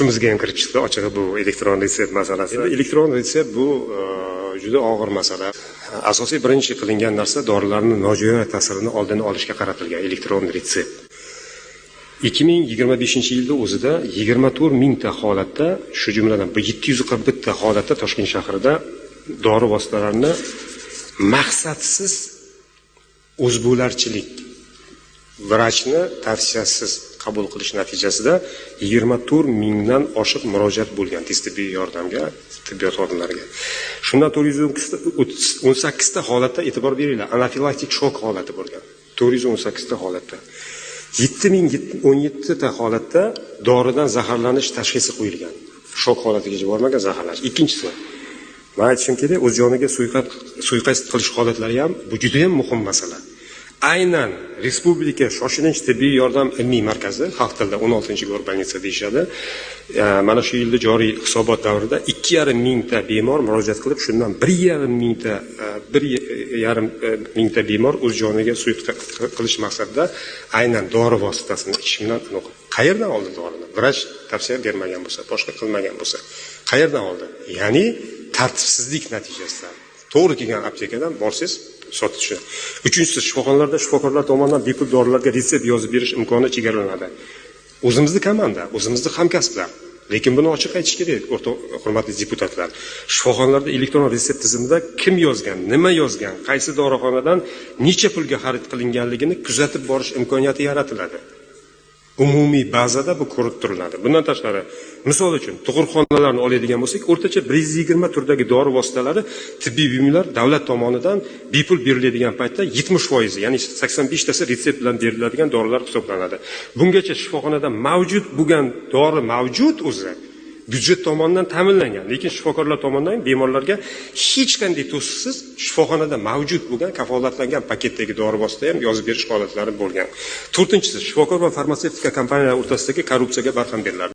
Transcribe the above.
tushimizga ham kirib chiqdi ochig'i bu elektron retsept masalasi. Elektron retsept bu juda og'ir masala. Asosiy birinchi qilingan narsa dorilarning nojo'ya ta'sirini oldini olishga qaratilgan elektron retsept. 2025-yilda o'zida 24 mingta holatda, shu jumladan 741 ta holatda Toshkent shahrida dori vositalarini maqsadsiz o'zbo'larchilik, vrachni tavsiyasiz qabul qilish natijasida 24 mingdan oshiq murojaat bo'lgan tez tibbiy yordamga, tibbiyot xodimlariga. Shundan 418 ta holatda e'tibor beringlar, anafilaktik shok holati bo'lgan. 418 ta holatda. 7017 ta holatda doridan zaharlanish tashxisi qo'yilgan. Shok holatigacha bormagan zaharlanish. Ikkinchisi, men aytishim kerak, o'z joniga suiqasd qilish holatlari ham bu juda ham muhim masala. Aynan Respublika shoshilinch tibbiy yordam ilmiy markazi, xalq tilida 16-gorbanitsa deyishadi. Mana shu yilda joriy hisobot davrida 2,5 mingta bemor murojaat qilib, shundan 1,5 mingta bemor o'z joniga suiqasd qilish maqsadida aynan dori vositasini ichish bilan aniq. Qayerdan oldi dorini? Vrach tavsiya bermagan bo'lsa, boshqa qilmagan bo'lsa, qayerdan oldi? Ya'ni tartibsizlik natijasida. To'g'ri kelgan aptekadan borsangiz sotib tushadi. Uchinchisi, shifoxonalarda shifokorlar tomonidan bepul dorilarga retsept yozib berish imkoni chegaralanadi. O'zimizning komanda, o'zimizning hamkasblar. Lekin buni ochiq aytish kerak, hurmatli deputatlar. Shifoxonalarda elektron retsept tizimida kim yozgan, nima yozgan, qaysi dorixonadan necha pulga xarid qilinganligini kuzatib borish imkoniyati yaratiladi. Umumiy bazada bu ko'rib turiladi. Bundan tashqari, misol uchun, tug'ruqxonalarni oladigan bo'lsak, o'rtacha 120 turdagi dori vositalari, tibbiy buyumlar davlat tomonidan bepul beriladigan paytda 70%, ya'ni 85 tasi retsept bilan beriladigan dorilar hisoblanadi. Bungacha shifoxonada mavjud bo'lgan dori mavjud o'zi byudjet tomonidan ta'minlangan, lekin shifokorlar tomonidan bemorlarga hech qanday to'siqsiz shifoxonada mavjud bo'lgan kafolatlangan paketdagi dori vosita ham yozib berish holatlari bo'lgan. To'rtinchisi, shifokor va farmatsevtika kompaniyalari o'rtasidagi korrupsiyaga barham beriladi.